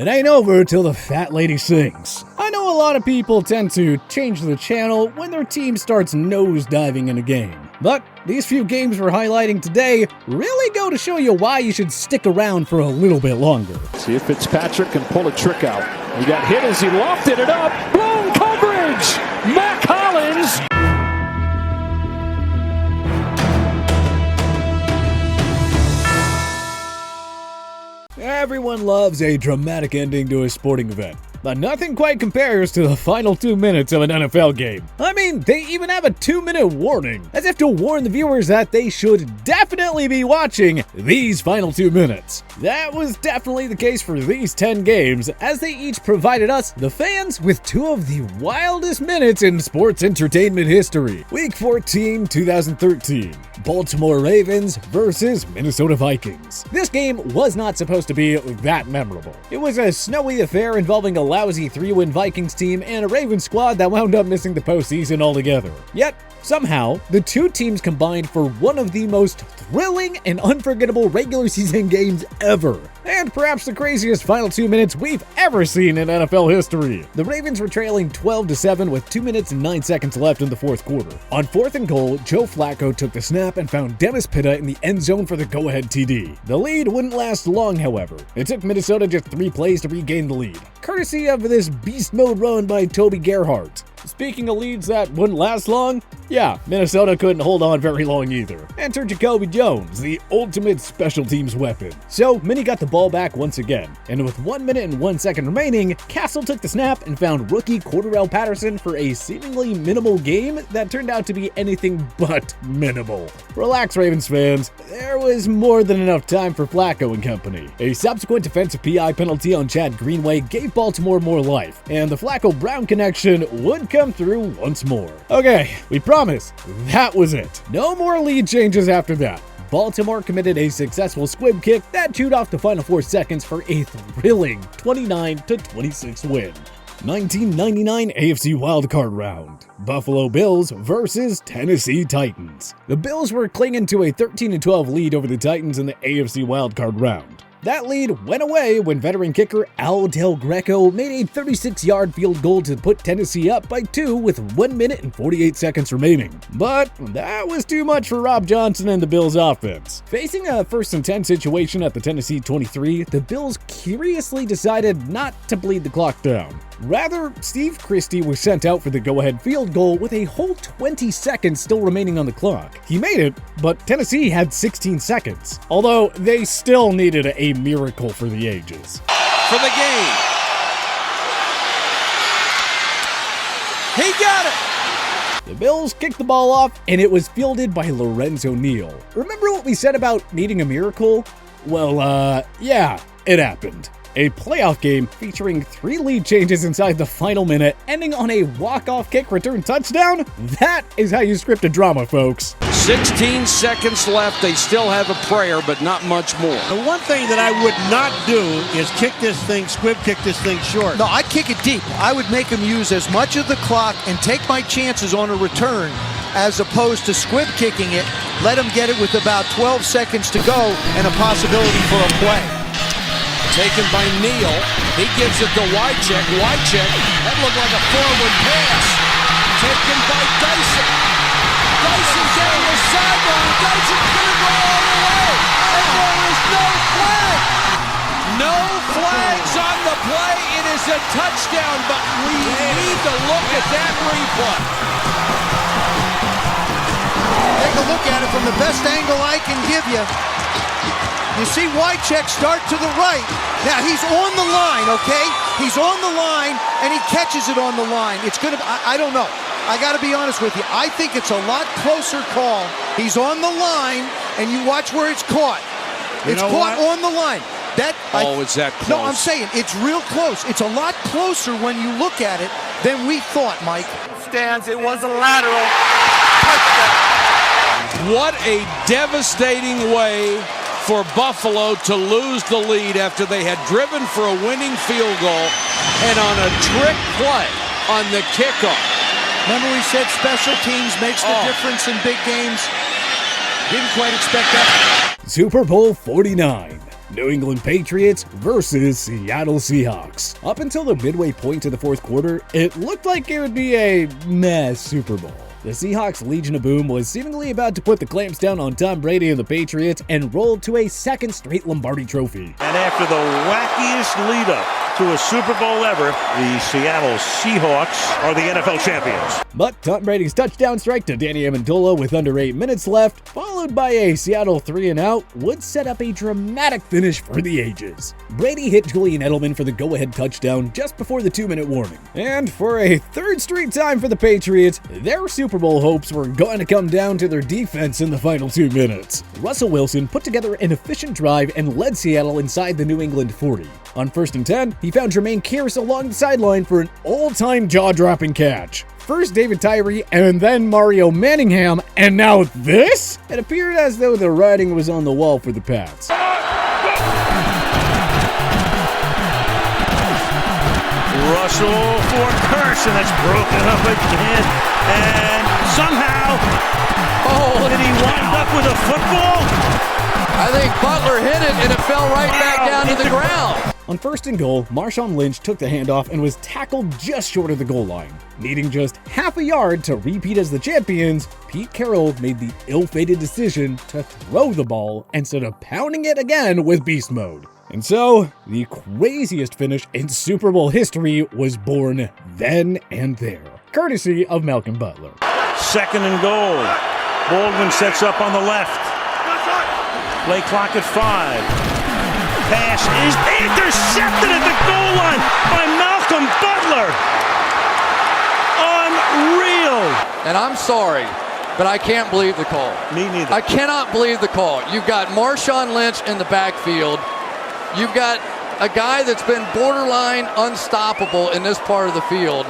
It ain't over till the fat lady sings. I know a lot of people tend to change the channel when their team starts nosediving in a game. But these few games we're highlighting today really go to show you why you should stick around for a little bit longer. See if Fitzpatrick can pull a trick out. He got hit as he lofted it up. Blown coverage! Mac Hollins! Everyone loves a dramatic ending to a sporting event, but nothing quite compares to the final 2 minutes of an NFL game. I mean, they even have a 2-minute warning, as if to warn the viewers that they should definitely be watching these final 2 minutes. That was definitely the case for these 10 games, as they each provided us, the fans, with two of the wildest minutes in sports entertainment history. Week 14, 2013. Baltimore Ravens versus Minnesota Vikings. This game was not supposed to be that memorable. It was a snowy affair involving a lousy 3-win Vikings team and a Ravens squad that wound up missing the postseason altogether. Yet, somehow, the two teams combined for one of the most thrilling and unforgettable regular season games ever. And perhaps the craziest final 2 minutes we've ever seen in NFL history. The Ravens were trailing 12-7 with 2 minutes and 9 seconds left in the fourth quarter. On 4th and goal, Joe Flacco took the snap and found Dennis Pitta in the end zone for the go-ahead TD. The lead wouldn't last long, however. It took Minnesota just 3 plays to regain the lead, courtesy of this beast mode run by Toby Gerhart. Speaking of leads that wouldn't last long, yeah, Minnesota couldn't hold on very long either. Enter Jacoby Jones, the ultimate special teams weapon. So, Minnie got the ball back once again, and with 1 minute and 1 second remaining, Castle took the snap and found rookie Cordarrelle Patterson for a seemingly minimal game that turned out to be anything but minimal. Relax, Ravens fans, there was more than enough time for Flacco and company. A subsequent defensive PI penalty on Chad Greenway gave Baltimore more life, and the Flacco-Brown connection would come through once more. Okay, we promise, that was it. No more lead changes after that. Baltimore committed a successful squib kick that chewed off the final 4 seconds for a thrilling 29-26 win. 1999 AFC wildcard round. Buffalo Bills versus Tennessee Titans. The Bills were clinging to a 13-12 lead over the Titans in the AFC wildcard round. That lead went away when veteran kicker Al Del Greco made a 36-yard field goal to put Tennessee up by 2 with 1 minute and 48 seconds remaining. But that was too much for Rob Johnson and the Bills offense. Facing a 1st and 10 situation at the Tennessee 23, the Bills curiously decided not to bleed the clock down. Rather, Steve Christie was sent out for the go-ahead field goal with a whole 20 seconds still remaining on the clock. He made it, but Tennessee had 16 seconds, although they still needed a miracle for the ages. For the game. He got it! The Bills kicked the ball off, and it was fielded by Lorenzo Neal. Remember what we said about needing a miracle? Well, yeah, it happened. A playoff game featuring 3 lead changes inside the final minute, ending on a walk-off kick return touchdown? That is how you script a drama, folks. 16 seconds left. They still have a prayer, but not much more. The one thing that I would not do is squib kick this thing short. No, I'd kick it deep. I would make him use as much of the clock and take my chances on a return as opposed to squib kicking it, let him get it with about 12 seconds to go and a possibility for a play. Taken by Neal. He gives it to Wycheck. Wycheck, that looked like a forward pass. Taken by Dyson. Dyson's down the sideline. Dyson's going to go all the way. And there is no flag. No flags on the play. It is a touchdown, but we need to look at that replay. Take a look at it from the best angle I can give you. You see Wycheck start to the right. Now he's on the line, okay? He's on the line, and he catches it on the line. It's going to, I don't know. I got to be honest with you. I think it's a lot closer call. He's on the line, and you watch where it's caught. It's caught on the line. It's that close. No, I'm saying it's real close. It's a lot closer when you look at it than we thought, Mike. Stands, it was a lateral touchdown. What a devastating way for Buffalo to lose the lead after they had driven for a winning field goal and on a trick play on the kickoff. Remember we said special teams makes the difference in big games? Didn't quite expect that. Super Bowl 49. New England Patriots versus Seattle Seahawks. Up until the midway point of the fourth quarter, it looked like it would be a meh Super Bowl. The Seahawks' Legion of Boom was seemingly about to put the clamps down on Tom Brady and the Patriots and roll to a second straight Lombardi trophy. And after the wackiest lead-up to a Super Bowl ever, the Seattle Seahawks are the NFL champions. But Tom Brady's touchdown strike to Danny Amendola with under 8 minutes left, followed by a Seattle 3-and-out, would set up a dramatic finish for the ages. Brady hit Julian Edelman for the go-ahead touchdown just before the 2-minute warning. And for a third straight time for the Patriots, their Super Bowl hopes were going to come down to their defense in the final 2 minutes. Russell Wilson put together an efficient drive and led Seattle inside the New England 40. On 1st and 10, he found Jermaine Kearse along the sideline for an all-time jaw-dropping catch. First David Tyree, and then Mario Manningham, and now this? It appeared as though the writing was on the wall for the Pats. Russell for Kearse, and that's broken up again. And somehow, did he wind up with a football? I think Butler hit it and it fell right back down to the ground. On 1st and goal, Marshawn Lynch took the handoff and was tackled just short of the goal line. Needing just half a yard to repeat as the champions, Pete Carroll made the ill-fated decision to throw the ball instead of pounding it again with beast mode. And so, the craziest finish in Super Bowl history was born then and there, courtesy of Malcolm Butler. 2nd and goal. Baldwin sets up on the left. Play clock at 5. Pass is intercepted at the goal line by Malcolm Butler. Unreal. And I'm sorry, but I can't believe the call. Me neither. I cannot believe the call. You've got Marshawn Lynch in the backfield. You've got a guy that's been borderline unstoppable in this part of the field.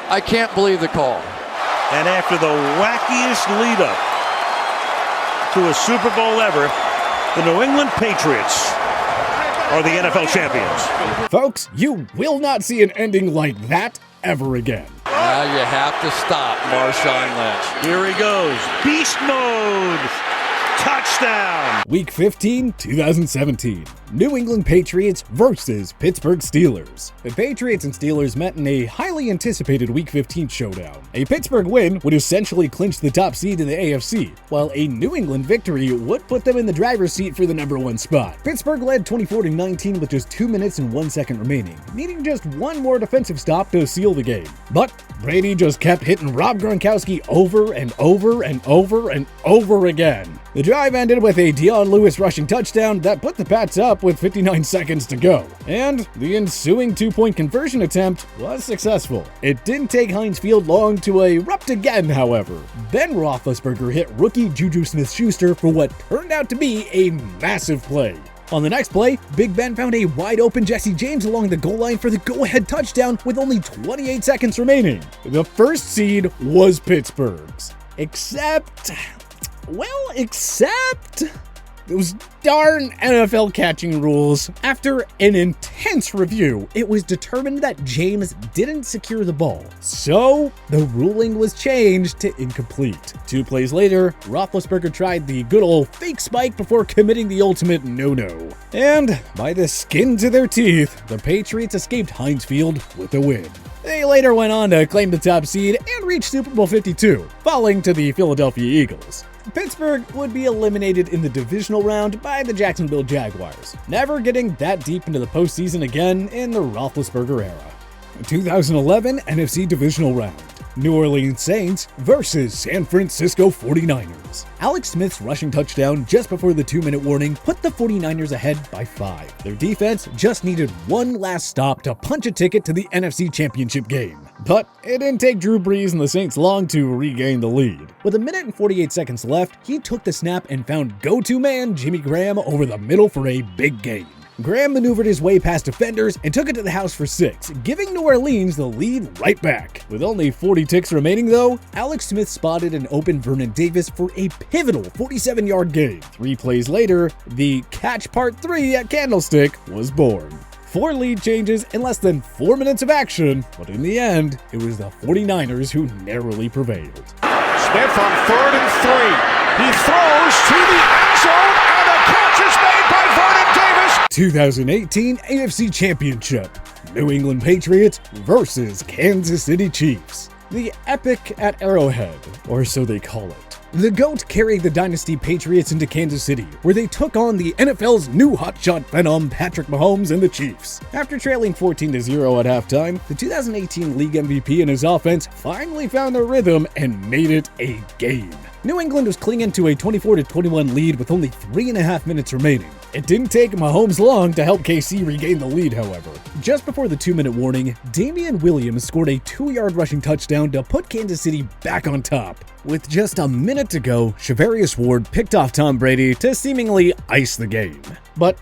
I can't believe the call. And after the wackiest lead-up to a Super Bowl ever, the New England Patriots are the NFL champions. Folks, you will not see an ending like that ever again. Now you have to stop Marshawn Lynch. Here he goes. Beast mode. Touchdown. Week 15, 2017. New England Patriots versus Pittsburgh Steelers. The Patriots and Steelers met in a highly anticipated Week 15 showdown. A Pittsburgh win would essentially clinch the top seed in the AFC, while a New England victory would put them in the driver's seat for the #1 spot. Pittsburgh led 24-19 with just 2 minutes and 1 second remaining, needing just one more defensive stop to seal the game. But Brady just kept hitting Rob Gronkowski over and over and over and over again. The drive ended with a Dion Lewis rushing touchdown that put the Pats up with 59 seconds to go. And the ensuing 2-point conversion attempt was successful. It didn't take Heinz Field long to erupt again, however. Ben Roethlisberger hit rookie Juju Smith-Schuster for what turned out to be a massive play. On the next play, Big Ben found a wide-open Jesse James along the goal line for the go-ahead touchdown with only 28 seconds remaining. The first seed was Pittsburgh's. Except those darn NFL catching rules. After an intense review, it was determined that James didn't secure the ball. So, the ruling was changed to incomplete. 2 plays later, Roethlisberger tried the good old fake spike before committing the ultimate no-no. And, by the skin to their teeth, the Patriots escaped Heinz Field with a win. They later went on to claim the top seed and reach Super Bowl 52, falling to the Philadelphia Eagles. Pittsburgh would be eliminated in the divisional round by the Jacksonville Jaguars, never getting that deep into the postseason again in the Roethlisberger era. 2011 NFC Divisional Round. New Orleans Saints versus San Francisco 49ers. Alex Smith's rushing touchdown just before the 2-minute warning put the 49ers ahead by 5. Their defense just needed one last stop to punch a ticket to the NFC Championship game. But it didn't take Drew Brees and the Saints long to regain the lead. With 1 minute and 48 seconds left, he took the snap and found go-to man Jimmy Graham over the middle for a big gain. Graham maneuvered his way past defenders and took it to the house for 6, giving New Orleans the lead right back. With only 40 ticks remaining though, Alex Smith spotted an open Vernon Davis for a pivotal 47-yard gain. 3 plays later, the Catch Part 3 at Candlestick was born. 4 lead changes in less than 4 minutes of action, but in the end, it was the 49ers who narrowly prevailed. Smith on 3rd and 3. He throws to the end zone, and the catch is made by Vernon Davis. 2018 AFC Championship, New England Patriots versus Kansas City Chiefs. The epic at Arrowhead, or so they call it. The GOAT carried the Dynasty Patriots into Kansas City, where they took on the NFL's new hotshot phenom Patrick Mahomes and the Chiefs. After trailing 14-0 at halftime, the 2018 league MVP and his offense finally found their rhythm and made it a game. New England was clinging to a 24-21 lead with only 3.5 minutes remaining. It didn't take Mahomes long to help KC regain the lead, however. Just before the 2-minute warning, Damian Williams scored a 2-yard rushing touchdown to put Kansas City back on top. With just a minute to go, Charvarius Ward picked off Tom Brady to seemingly ice the game. But,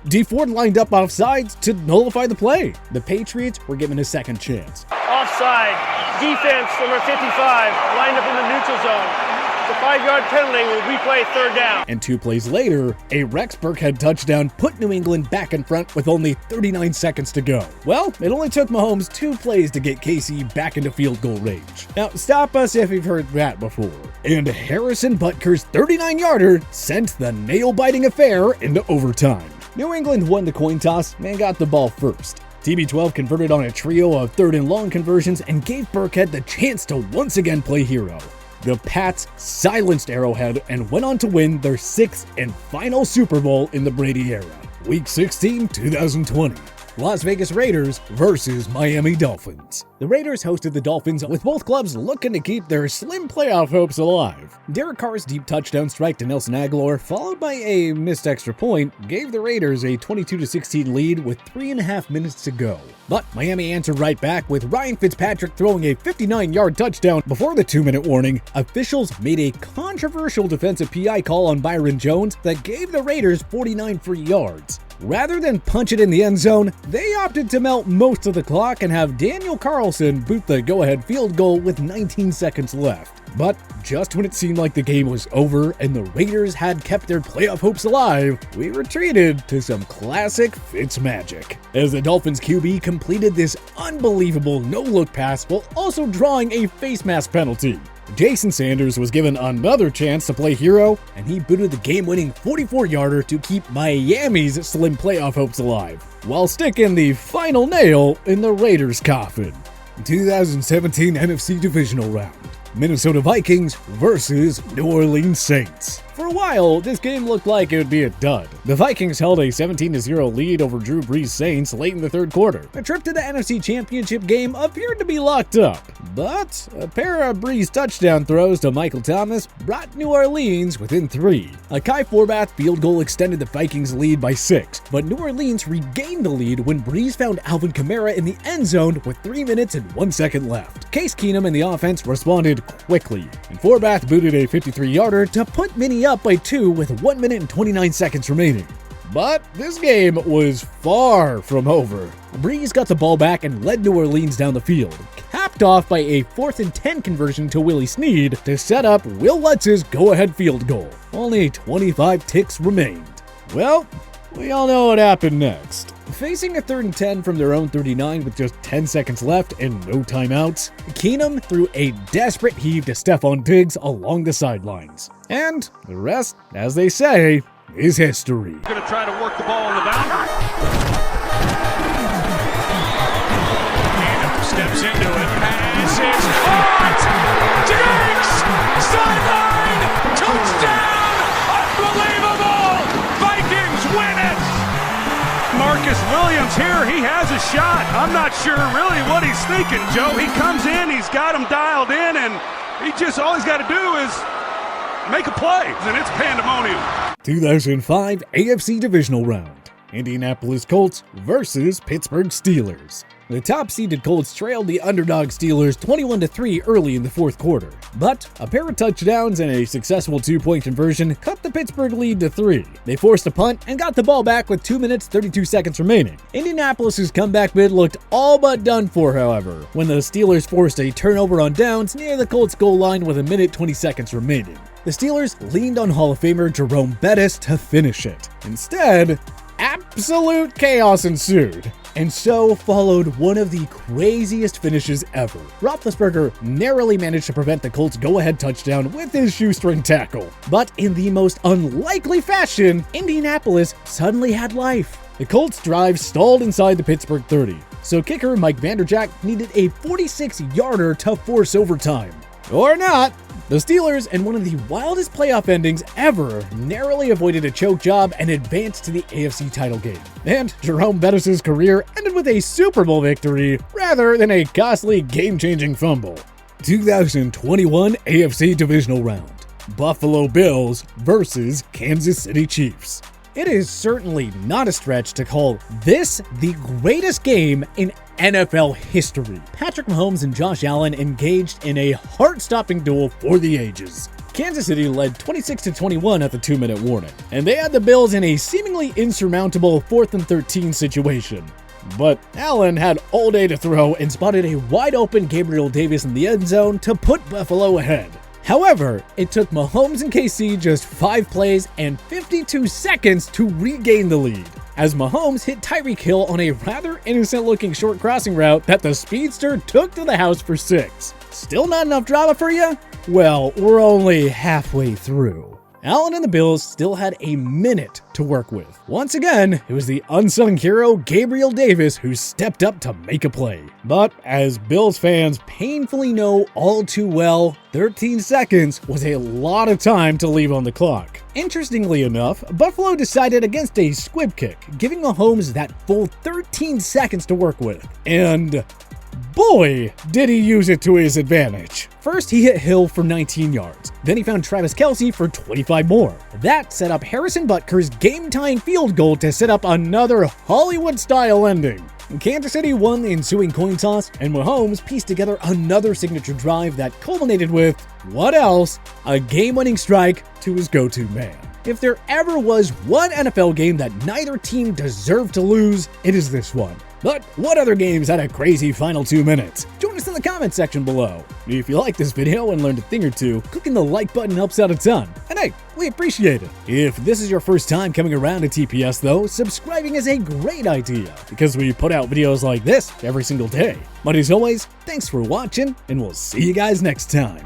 D. Ford lined up offsides to nullify the play. The Patriots were given a second chance. Offside, defense number 55, lined up in the neutral zone. It's a 5-yard penalty will replay third down. And 2 plays later, a Rex Burkhead touchdown put New England back in front with only 39 seconds to go. Well, it only took Mahomes 2 plays to get KC back into field goal range. Now, stop us if you've heard that before. And Harrison Butker's 39-yarder sent the nail-biting affair into overtime. New England won the coin toss and got the ball first. TB12 converted on a trio of 3rd and long conversions and gave Burkhead the chance to once again play hero. The Pats silenced Arrowhead and went on to win their 6th and final Super Bowl in the Brady era. Week 16, 2020. Las Vegas Raiders versus Miami Dolphins. The Raiders hosted the Dolphins, with both clubs looking to keep their slim playoff hopes alive. Derek Carr's deep touchdown strike to Nelson Aguilar, followed by a missed extra point, gave the Raiders a 22-16 lead with 3.5 minutes to go. But Miami answered right back, with Ryan Fitzpatrick throwing a 59-yard touchdown. Before the 2-minute warning, officials made a controversial defensive PI call on Byron Jones that gave the Raiders 49 free yards. Rather than punch it in the end zone, they opted to melt most of the clock and have Daniel Carlson boot the go-ahead field goal with 19 seconds left. But just when it seemed like the game was over and the Raiders had kept their playoff hopes alive, we retreated to some classic Fitz magic, as the Dolphins QB completed this unbelievable no-look pass while also drawing a face mask penalty. Jason Sanders was given another chance to play hero, and he booted the game-winning 44-yarder to keep Miami's slim playoff hopes alive, while sticking the final nail in the Raiders' coffin. 2017 NFC Divisional Round. Minnesota Vikings versus New Orleans Saints. For a while, this game looked like it would be a dud. The Vikings held a 17-0 lead over Drew Brees' Saints late in the third quarter. A trip to the NFC Championship game appeared to be locked up, but a pair of Brees touchdown throws to Michael Thomas brought New Orleans within 3. A Kai Forbath field goal extended the Vikings' lead by 6, but New Orleans regained the lead when Brees found Alvin Kamara in the end zone with 3 minutes and 1 second left. Case Keenum and the offense responded quickly, and Forbath booted a 53-yarder to put Minnie up by 2 with 1 minute and 29 seconds remaining. But this game was far from over. Brees got the ball back and led New Orleans down the field, capped off by a 4th and 10 conversion to Willie Snead to set up Will Lutz's go-ahead field goal. Only 25 ticks remained. Well, we all know what happened next. Facing a 3rd and 10 from their own 39 with just 10 seconds left and no timeouts, Keenum threw a desperate heave to Stephon Diggs along the sidelines. And the rest, as they say, is history. Going to try to work the ball on the boundary. Keenum steps into it. Pass is caught! Diggs! Sideline! Touchdown! Unbelievable! Vikings win it! Marcus Williams here, he has a shot. I'm not sure really what he's thinking, Joe. He comes in, he's got him dialed in, and all he's got to do is make a play, and it's pandemonium. 2005 AFC Divisional Round. Indianapolis Colts versus Pittsburgh Steelers. The top-seeded Colts trailed the underdog Steelers 21-3 early in the fourth quarter, but a pair of touchdowns and a successful 2-point conversion cut the Pittsburgh lead to 3. They forced a punt and got the ball back with 2 minutes 32 seconds remaining. Indianapolis' comeback bid looked all but done for, however, when the Steelers forced a turnover on downs near the Colts goal line with 1 minute 20 seconds remaining. The Steelers leaned on Hall of Famer Jerome Bettis to finish it. Instead, absolute chaos ensued. And so followed one of the craziest finishes ever. Roethlisberger narrowly managed to prevent the Colts' go-ahead touchdown with his shoestring tackle. But in the most unlikely fashion, Indianapolis suddenly had life. The Colts' drive stalled inside the Pittsburgh 30, so kicker Mike Vanderjagt needed a 46-yarder to force overtime. Or not. The Steelers, in one of the wildest playoff endings ever, narrowly avoided a choke job and advanced to the AFC title game. And Jerome Bettis' career ended with a Super Bowl victory rather than a costly game-changing fumble. 2021 AFC Divisional Round. Buffalo Bills versus Kansas City Chiefs. It is certainly not a stretch to call this the greatest game in NFL history. Patrick Mahomes and Josh Allen engaged in a heart-stopping duel for the ages. Kansas City led 26-21 at the 2-minute warning, and they had the Bills in a seemingly insurmountable 4th and 13 situation. But Allen had all day to throw and spotted a wide-open Gabriel Davis in the end zone to put Buffalo ahead. However, it took Mahomes and KC just 5 plays and 52 seconds to regain the lead, as Mahomes hit Tyreek Hill on a rather innocent-looking short crossing route that the speedster took to the house for 6. Still not enough drama for you? Well, we're only halfway through. Allen and the Bills still had a minute to work with. Once again, it was the unsung hero Gabriel Davis who stepped up to make a play. But as Bills fans painfully know all too well, 13 seconds was a lot of time to leave on the clock. Interestingly enough, Buffalo decided against a squib kick, giving Mahomes that full 13 seconds to work with. And boy, did he use it to his advantage. First, he hit Hill for 19 yards. Then he found Travis Kelce for 25 more. That set up Harrison Butker's game-tying field goal to set up another Hollywood-style ending. Kansas City won the ensuing coin toss, and Mahomes pieced together another signature drive that culminated with, what else? A game-winning strike to his go-to man. If there ever was one NFL game that neither team deserved to lose, it is this one. But what other games had a crazy final 2 minutes? Join us in the comment section below. If you like this video and learned a thing or two, clicking the like button helps out a ton. And hey, we appreciate it. If this is your first time coming around to TPS though, subscribing is a great idea because we put out videos like this every single day. But as always, thanks for watching and we'll see you guys next time.